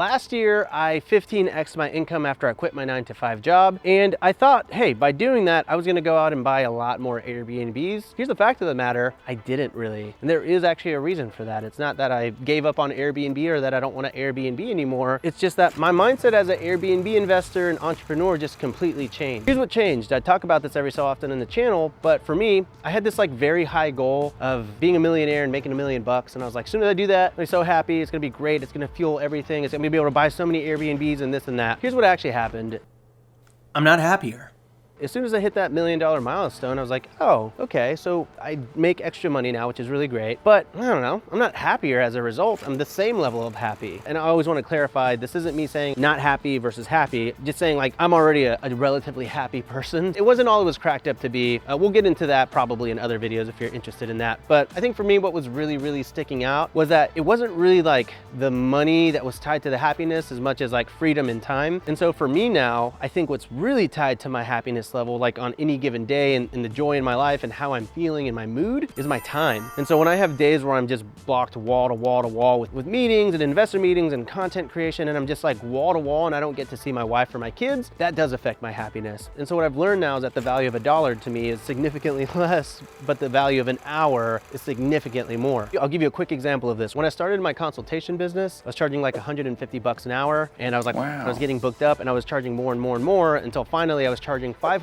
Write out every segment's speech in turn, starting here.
Last year, I 15x'd my income after I quit my 9-to-5 job. And I thought, hey, by doing that, I was gonna go out and buy a lot more Airbnbs. Here's the fact of the matter, I didn't really. And there is actually a reason for that. It's not that I gave up on Airbnb or that I don't want to Airbnb anymore. It's just that my mindset as an Airbnb investor and entrepreneur just completely changed. Here's what changed. I talk about this every so often in the channel, but for me, I had this like very high goal of being a millionaire and making $1 million bucks. And I was like, as soon as I do that, I'm so happy. It's gonna be great. It's gonna fuel everything. It's gonna be able to buy so many Airbnbs and this and that. Here's what actually happened. I'm not happier. As soon as I hit that $1 million milestone, I was like, oh, okay, so I make extra money now, which is really great, but I don't know, I'm not happier as a result. I'm the same level of happy. And I always want to clarify, this isn't me saying not happy versus happy, just saying like, I'm already a relatively happy person. It wasn't all it was cracked up to be. We'll get into that probably in other videos if you're interested in that. But I think for me, what was really sticking out was that it wasn't really like the money that was tied to the happiness as much as like freedom and time. And so for me now, I think what's really tied to my happiness level, like on any given day and the joy in my life and how I'm feeling in my mood, is my time. And so when I have days where I'm just blocked wall to wall with meetings and investor meetings and content creation, and I'm just like wall to wall and I don't get to see my wife or my kids, that does affect my happiness. And so what I've learned now is that the value of $1 to me is significantly less, but the value of an hour is significantly more. I'll give you a quick example of this. When I started my consultation business, I was charging like 150 bucks an hour, and I was like, wow. I was getting booked up and I was charging more and more until finally I was charging $500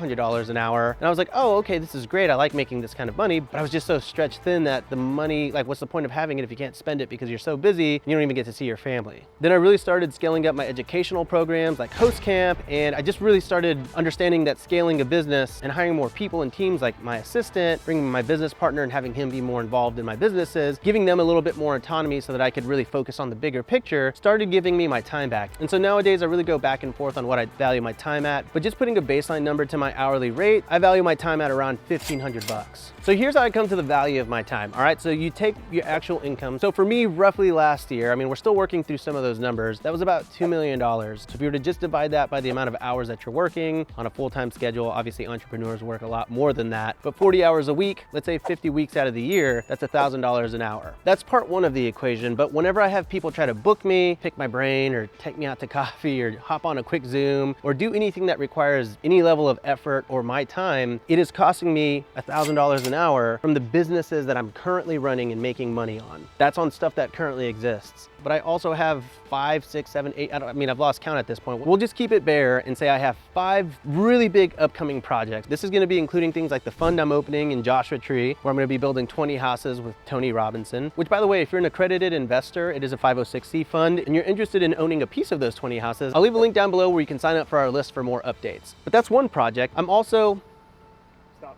an hour. And I was like, oh, okay, this is great. I like making this kind of money, but I was just so stretched thin that the money, like what's the point of having it if you can't spend it because you're so busy and you don't even get to see your family? Then I really started scaling up my educational programs like Host Camp, and I just really started understanding that scaling a business and hiring more people and teams like my assistant, bringing my business partner and having him be more involved in my businesses, giving them a little bit more autonomy so that I could really focus on the bigger picture, started giving me my time back. And so nowadays I really go back and forth on what I value my time at, but just putting a baseline number to my hourly rate, I value my time at around 1,500 bucks. So here's how I come to the value of my time. All right, so you take your actual income. So for me, roughly last year, I mean, we're still working through some of those numbers, that was about $2 million. So if you were to just divide that by the amount of hours that you're working on a full-time schedule, obviously entrepreneurs work a lot more than that, but 40 hours a week, let's say 50 weeks out of the year, that's $1,000 an hour. That's part one of the equation, but whenever I have people try to book me, pick my brain, or take me out to coffee, or hop on a quick Zoom, or do anything that requires any level of effort or my time, it is costing me $1,000 an hour from the businesses that I'm currently running and making money on. That's on stuff that currently exists. But I also have 5, 6, 7, 8, I mean, I've lost count at this point. We'll just keep it bare and say I have 5 really big upcoming projects. This is gonna be including things like the fund I'm opening in Joshua Tree, where I'm gonna be building 20 houses with Tony Robinson, which by the way, if you're an accredited investor, it is a 506c fund, and you're interested in owning a piece of those 20 houses, I'll leave a link down below where you can sign up for our list for more updates. But that's one project. I'm also... Stop.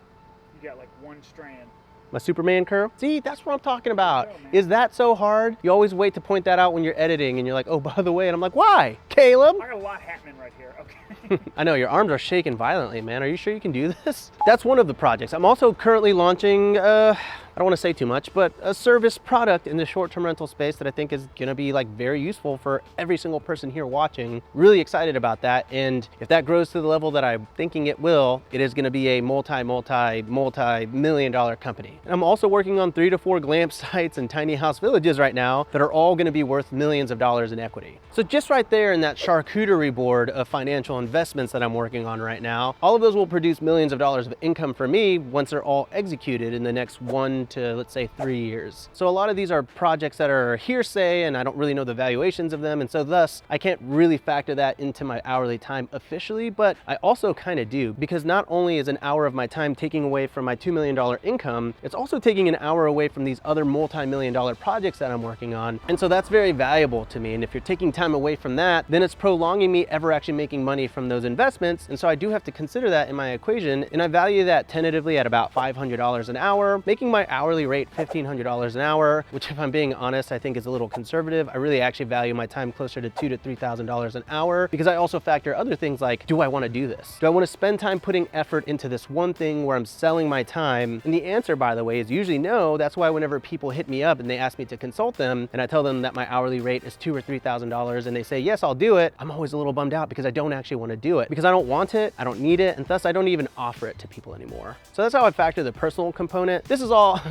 You got like one strand. My Superman curl? See, that's what I'm talking about. Is that so hard? You always wait to point that out when you're editing and you're like, oh, by the way, and I'm like, why? Caleb? I got a lot happening right here, okay. I know, your arms are shaking violently, man. Are you sure you can do this? That's one of the projects. I'm also currently launching, I don't want to say too much, but a service product in the short-term rental space that I think is gonna be like very useful for every single person here watching. Really excited about that. And if that grows to the level that I'm thinking it will, it is gonna be a multi-million dollar company. And I'm also working on 3 to 4 glamp sites and tiny house villages right now that are all gonna be worth millions of dollars in equity. So just right there in that charcuterie board of financial investments that I'm working on right now, all of those will produce millions of dollars of income for me once they're all executed in the next 1 to, let's say, 3 years. So a lot of these are projects that are hearsay and I don't really know the valuations of them, and so thus I can't really factor that into my hourly time officially, but I also kind of do, because not only is an hour of my time taking away from my $2 million income, it's also taking an hour away from these other multi-million dollar projects that I'm working on. And so that's very valuable to me. And if you're taking time away from that, then it's prolonging me ever actually making money from those investments. And so I do have to consider that in my equation. And I value that tentatively at about $500 an hour, making my hourly rate $1,500 an hour, which if I'm being honest, I think is a little conservative. I really actually value my time closer to $2,000 to $3,000 an hour, because I also factor other things like, do I want to do this? Do I want to spend time putting effort into this one thing where I'm selling my time? And the answer, by the way, is usually no. That's why whenever people hit me up and they ask me to consult them, and I tell them that my hourly rate is $2,000 or $3,000, and they say, yes, I'll do it, I'm always a little bummed out because I don't actually want to do it, because I don't want it, I don't need it, and thus I don't even offer it to people anymore. So that's how I factor the personal component. This is all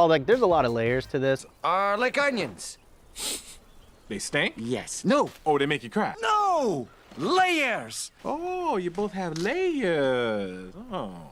like, there's a lot of layers to this. Are like onions. They stink? Yes. No. Oh, they make you cry? No! Layers! Oh, you both have layers. Oh.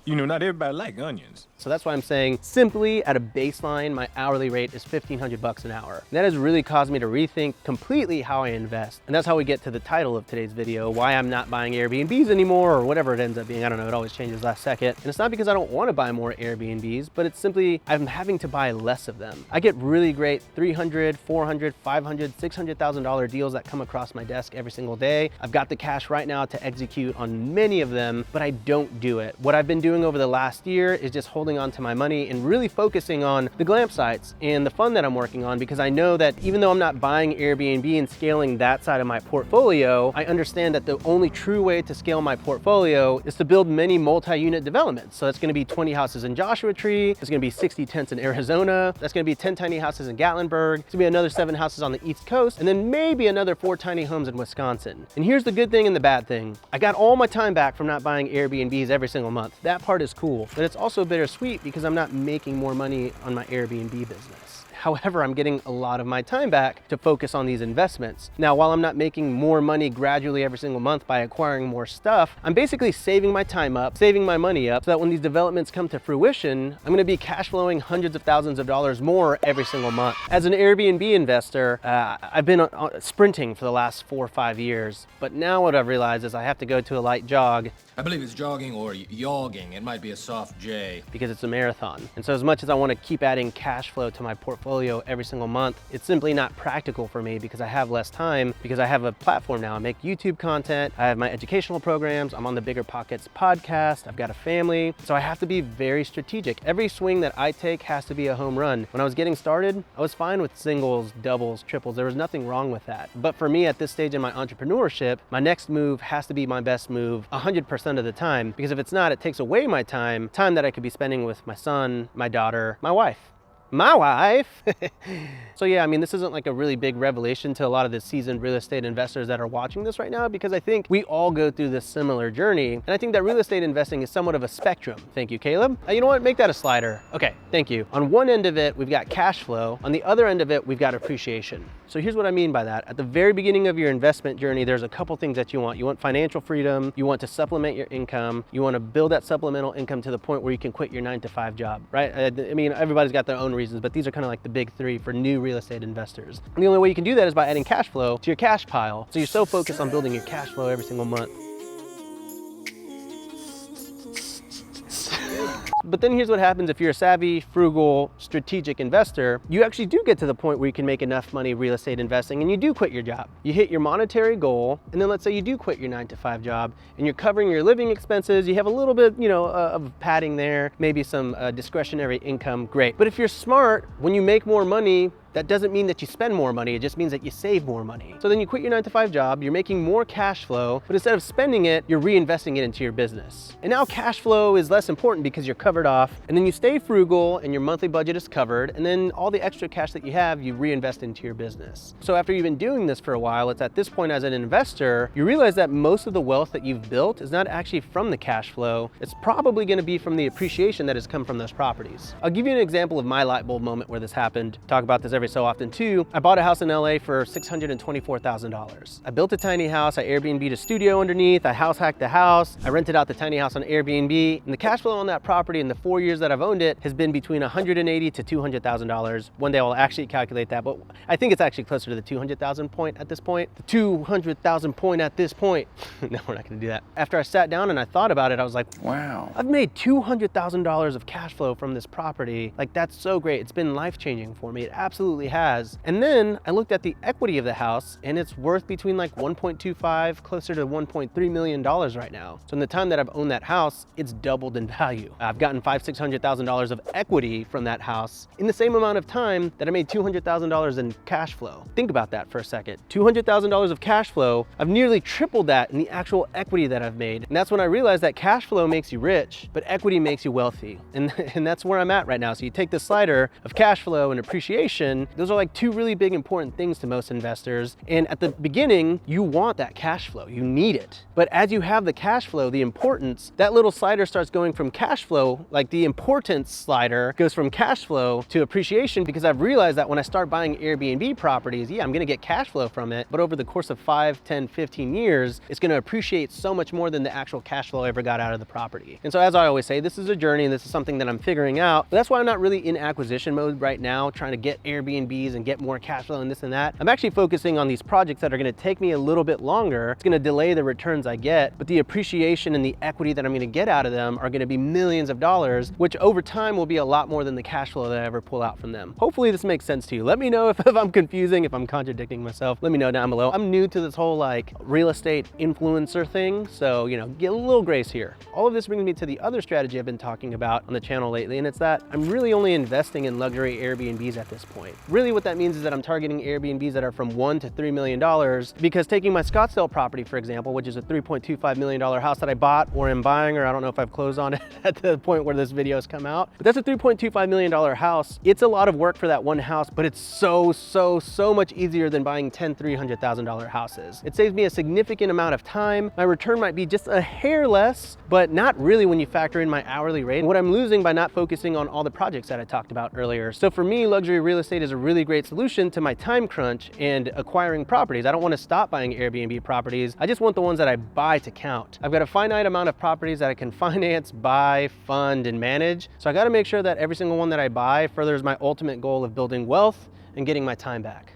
You know, not everybody like onions. So that's why I'm saying simply at a baseline, my hourly rate is $1,500 an hour. And that has really caused me to rethink completely how I invest. And that's how we get to the title of today's video, why I'm not buying Airbnbs anymore, or whatever it ends up being. I don't know, it always changes last second. And it's not because I don't want to buy more Airbnbs, but it's simply I'm having to buy less of them. I get really great $300, $400, $500, $600,000 deals that come across my desk every single day. I've got the cash right now to execute on many of them, but I don't do it. What I've been doing over the last year is just holding on to my money and really focusing on the glam sites and the fund that I'm working on, because I know that even though I'm not buying Airbnb and scaling that side of my portfolio, I understand that the only true way to scale my portfolio is to build many multi-unit developments. So that's gonna be 20 houses in Joshua Tree, it's gonna be 60 tents in Arizona, that's gonna be 10 tiny houses in Gatlinburg, it's gonna be another 7 houses on the East Coast, and then maybe another 4 tiny homes in Wisconsin. And here's the good thing and the bad thing. I got all my time back from not buying Airbnbs every single month. That part is cool, but it's also bittersweet because I'm not making more money on my Airbnb business. However, I'm getting a lot of my time back to focus on these investments. Now, while I'm not making more money gradually every single month by acquiring more stuff, I'm basically saving my time up, saving my money up, so that when these developments come to fruition, I'm gonna be cash flowing hundreds of thousands of dollars more every single month. As an Airbnb investor, I've been sprinting for the last 4 or 5 years, but now what I've realized is I have to go to a light jog. I believe it's jogging or yogging. It might be a soft J. Because it's a marathon. And so as much as I want to keep adding cash flow to my portfolio every single month, it's simply not practical for me because I have less time, because I have a platform now. I make YouTube content, I have my educational programs, I'm on the Bigger Pockets podcast, I've got a family. So I have to be very strategic. Every swing that I take has to be a home run. When I was getting started, I was fine with singles, doubles, triples. There was nothing wrong with that. But for me at this stage in my entrepreneurship, my next move has to be my best move 100% of the time, because if it's not, it takes away my time that I could be spending with my son, my daughter, my wife. So yeah, I mean, this isn't like a really big revelation to a lot of the seasoned real estate investors that are watching this right now, because I think we all go through this similar journey. And I think that real estate investing is somewhat of a spectrum. Thank you, Caleb. You know what? Make that a slider. Okay, thank you. On one end of it, we've got cash flow. On the other end of it, we've got appreciation. So here's what I mean by that. At the very beginning of your investment journey, there's a couple things that you want. You want financial freedom. You want to supplement your income. You want to build that supplemental income to the point where you can quit your 9-to-5 job, right? I mean, everybody's got their own reasons, but these are kind of like the big 3 for new real estate investors. And the only way you can do that is by adding cash flow to your cash pile. So you're so focused on building your cash flow every single month. But then here's what happens if you're a savvy, frugal, strategic investor. You actually do get to the point where you can make enough money real estate investing and you do quit your job. You hit your monetary goal, and then let's say you do quit your 9-to-5 job and you're covering your living expenses. You have a little bit, of padding there, maybe some discretionary income, great. But if you're smart, when you make more money, that doesn't mean that you spend more money, it just means that you save more money. So then you quit your 9-to-5 job, you're making more cash flow, but instead of spending it, you're reinvesting it into your business. And now cash flow is less important because you're covered off, and then you stay frugal and your monthly budget is covered, and then all the extra cash that you have, you reinvest into your business. So after you've been doing this for a while, it's at this point as an investor, you realize that most of the wealth that you've built is not actually from the cash flow, it's probably gonna be from the appreciation that has come from those properties. I'll give you an example of my light bulb moment where this happened. Talk about this every so often too. I bought a house in LA for $624,000. I built a tiny house, I Airbnb'd a studio underneath, I house hacked the house, I rented out the tiny house on Airbnb, and the cash flow on that property in the 4 years that I've owned it has been between $180,000 to $200,000. One day I'll actually calculate that, but I think it's actually closer to the 200,000 point at this point. The 200,000 point at this point. No, we're not gonna do that. After I sat down and I thought about it, I was like, wow, I've made $200,000 of cash flow from this property. Like, that's so great. It's been life-changing for me. It absolutely has. And then I looked at the equity of the house and it's worth between like 1.25, closer to $1.3 million right now. So in the time that I've owned that house, it's doubled in value. I've gotten $500,000-$600,000 of equity from that house in the same amount of time that I made $200,000 in cash flow. Think about that for a second. $200,000 of cash flow, I've nearly tripled that in the actual equity that I've made. And that's when I realized that cash flow makes you rich, but equity makes you wealthy. And that's where I'm at right now. So you take the slider of cash flow and appreciation, appreciation. Those are like two really big important things to most investors. And at the beginning, you want that cash flow, you need it. But as you have the cash flow, the importance, that little slider starts going from cash flow, like the importance slider goes from cash flow to appreciation, because I've realized that when I start buying Airbnb properties, yeah, I'm gonna get cash flow from it, but over the course of 5, 10, 15 years, it's gonna appreciate so much more than the actual cash flow I ever got out of the property. And so as I always say, this is a journey and this is something that I'm figuring out. But that's why I'm not really in acquisition mode right now, trying to get Airbnbs and get more cash flow and this and that. I'm actually focusing on these projects that are gonna take me a little bit longer. It's gonna delay the returns I get, but the appreciation and the equity that I'm gonna get out of them are gonna be millions of dollars, which over time will be a lot more than the cash flow that I ever pull out from them. Hopefully this makes sense to you. Let me know if I'm confusing, if I'm contradicting myself. Let me know down below. I'm new to this whole like real estate influencer thing, so you know, get a little grace here. All of this brings me to the other strategy I've been talking about on the channel lately, and it's that I'm really only investing in luxury Airbnbs at this point. Really what that means is that I'm targeting Airbnbs that are from $1 to $3 million, because taking my Scottsdale property, for example, which is a $3.25 million house that I bought or am buying, or I don't know if I've closed on it at the point where this video has come out, but that's a $3.25 million house. It's a lot of work for that one house, but it's so much easier than buying 10 $300,000 houses. It saves me a significant amount of time. My return might be just a hair less, but not really when you factor in my hourly rate and what I'm losing by not focusing on all the projects that I talked about earlier. So for me, luxury real estate is a really great solution to my time crunch and acquiring properties. I don't want to stop buying Airbnb properties. I just want the ones that I buy to count. I've got a finite amount of properties that I can finance, buy, fund, and manage. So I got to make sure that every single one that I buy furthers my ultimate goal of building wealth and getting my time back.